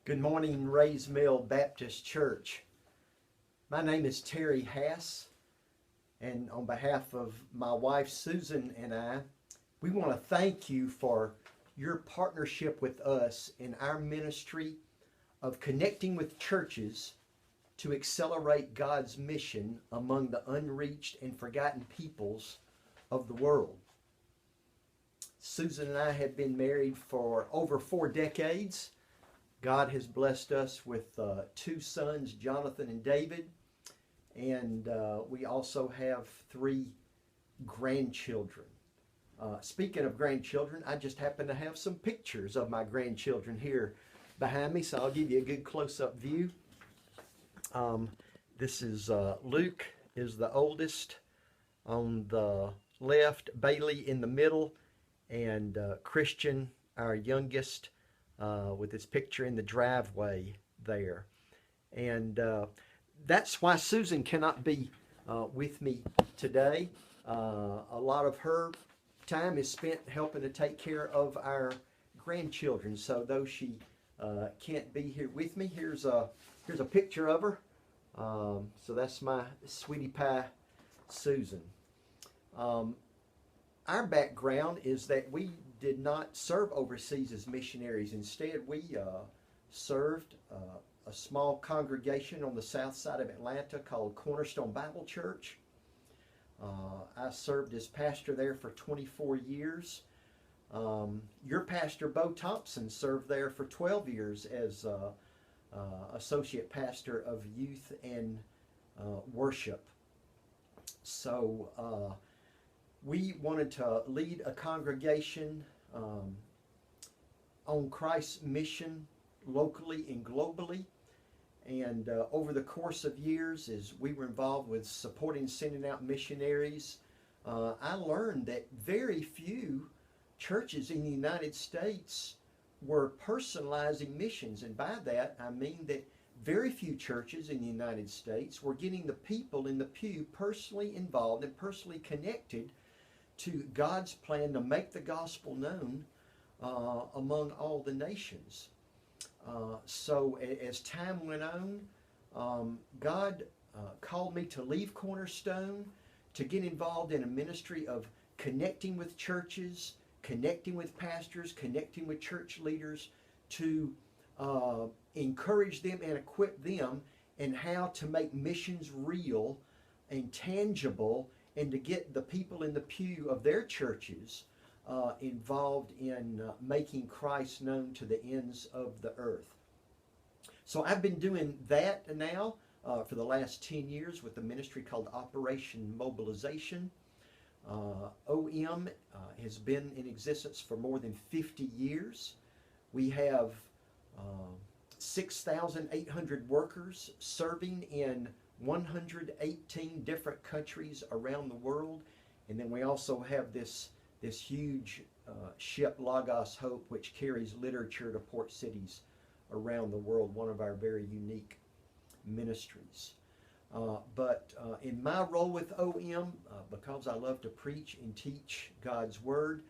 Good morning, Rays Mill Baptist Church. My name is Terre Haas, and on behalf of my wife Susan and I, we want to thank you for your partnership with us in our ministry of connecting with churches to accelerate God's mission among the unreached and forgotten peoples of the world. Susan and I have been married for over 4 decades. God has blessed us with 2 sons, Jonathan and David, and we also have 3 grandchildren. Speaking of grandchildren, I just happen to have some pictures of my grandchildren here behind me, so I'll give you a good close-up view. This is Luke is the oldest on the left, Bailey in the middle, and Christian, our youngest, with his picture in the driveway there. And that's why Susan cannot be with me today. A lot of her time is spent helping to take care of our grandchildren. So though she can't be here with me, here's a picture of her. So that's my sweetie pie, Susan. Our background is that we did not serve overseas as missionaries. Instead, we served a small congregation on the south side of Atlanta called Cornerstone Bible Church. I served as pastor there for 24 years. Your pastor, Bo Thompson, served there for 12 years as associate pastor of youth and worship. So we wanted to lead a congregation on Christ's mission locally and globally. And over the course of years, as we were involved with supporting sending out missionaries, I learned that very few churches in the United States were personalizing missions. And by that, I mean that very few churches in the United States were getting the people in the pew personally involved and personally connected to God's plan to make the gospel known among all the nations. So as time went on, God called me to leave Cornerstone, to get involved in a ministry of connecting with churches, connecting with pastors, connecting with church leaders, to encourage them and equip them in how to make missions real and tangible, and to get the people in the pew of their churches involved in making Christ known to the ends of the earth. So I've been doing that now for the last 10 years with a ministry called Operation Mobilization. OM has been in existence for more than 50 years. We have 6,800 workers serving in 118 different countries around the world. And then we also have this huge ship, Logos Hope, which carries literature to port cities around the world, one of our very unique ministries. But in my role with OM, because I love to preach and teach God's Word,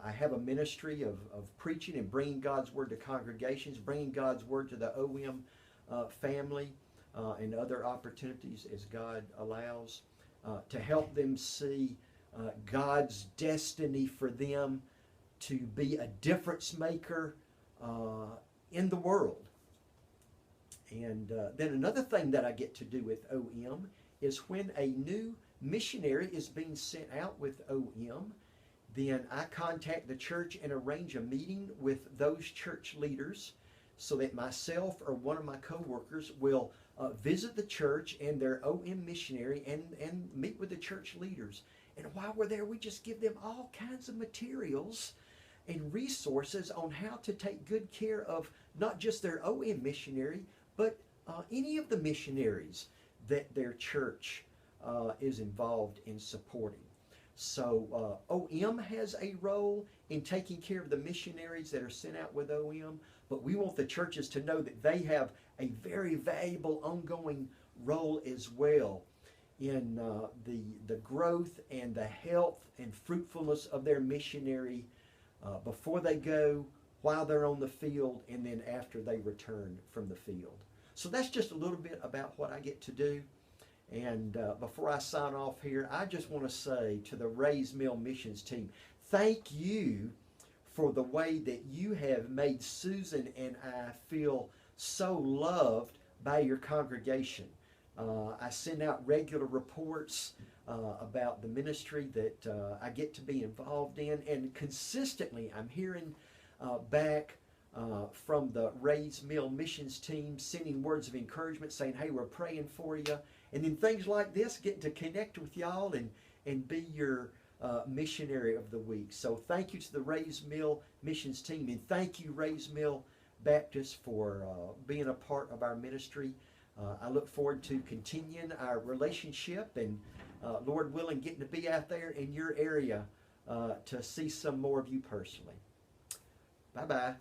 I have a ministry of preaching and bringing God's Word to congregations, bringing God's Word to the OM family, and other opportunities as God allows, to help them see God's destiny for them to be a difference maker in the world. And then another thing that I get to do with OM is when a new missionary is being sent out with OM, then I contact the church and arrange a meeting with those church leaders so that myself or one of my co-workers will visit the church and their OM missionary and meet with the church leaders. And while we're there, we just give them all kinds of materials and resources on how to take good care of not just their OM missionary, but any of the missionaries that their church is involved in supporting. So OM has a role in taking care of the missionaries that are sent out with OM, but we want the churches to know that they have a very valuable ongoing role as well in the growth and the health and fruitfulness of their missionary before they go, while they're on the field, and then after they return from the field. So that's just a little bit about what I get to do. And before I sign off here, I just want to say to the Rays Mill Missions team, thank you for the way that you have made Susan and I feel so loved by your congregation. I send out regular reports about the ministry that I get to be involved in, and consistently I'm hearing back from the Rays Mill Missions team, sending words of encouragement, saying, hey, we're praying for you. And then things like this, getting to connect with y'all and be your missionary of the week. So thank you to the Rays Mill Missions team, and thank you, Rays Mill Baptist, for being a part of our ministry. I look forward to continuing our relationship and, Lord willing, getting to be out there in your area to see some more of you personally. Bye-bye.